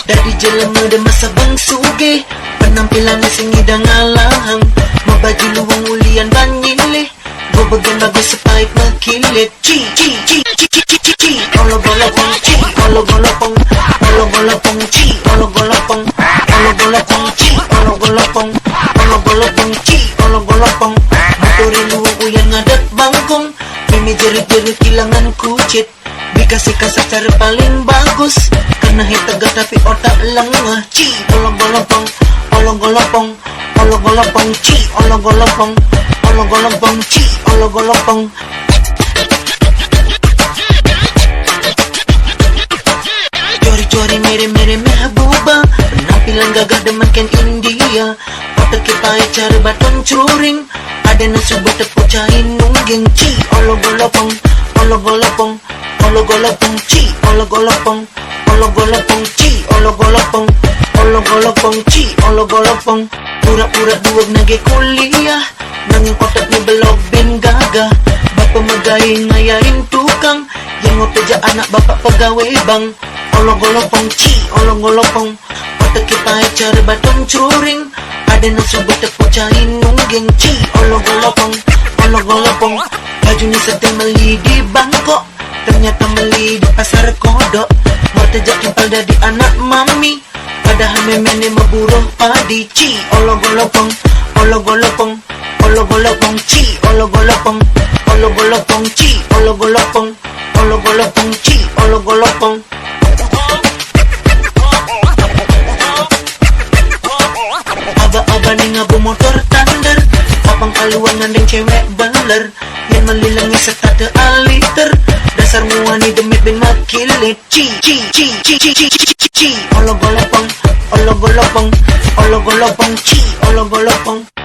Dari jalan muda masa bang suge, penampilan sing ngidang alahang, mabaju luwang ulian banyile, gua bagian bagus sepaik makilit. Ci ci ci ci ci ci ci, olog-olopong ci, olog-olopong, olog-olopong ci, olog-olopong, olog-olopong ci, olog-olopong, olog-olopong ci, olog-olopong. Motorin luwang yang ngadat bangkong, mimi jerit-jerit kilangan kucit. Dikasihkan secara paling bagus, karena hitaga tapi otak lengah. Ci, olog-olopong, olog-olopong, olog-olopong ci, olog-olopong, olog-olopong ci, olog-olopong. Cori-cori mere-mere mehbuba, penampilan gagah demakan India. Otak kita cara baton curing, ada nasu bertepuk cari nungging. Ci, olog-olopong, olog-olopong, olog-olopong ci, olog-olopong, olog-olopong ci, olog-olopong, olog-olopong ci, olog-olopong. Pura-pura duwag nage kuliah, nanging otak ni belog bin gagah. Bapak magaing ngayain tukang, yang ngopeja anak bapak pegawai bang. Olog-olopong ci, olog-olopong, otak kita cara baton curing, ada nasu bertepuk cari nungging. Ci, olog-olopong, olog-olopong. Baju ni setel meli di Bangkok, ternyata meli di pasar kodok. Mertejak timpal dari anak mami, padahal memene meburuh padi. Ci, olog-olopong, olog-olopong, olog-olopong ci, olog-olopong, olog-olopong ci, olog-olopong, olog-olopong ci, olog-olopong. Aba-aba ni ngabu motor thunder, abang kaluan ngandeng cewek baler, yang melilangi serta aliter. Dasar muani demit bin makilit. Ci ci ci ci ci ci ci ci ci, olog-olopong, olog-olopong, olog-olopong ci, olog-olopong.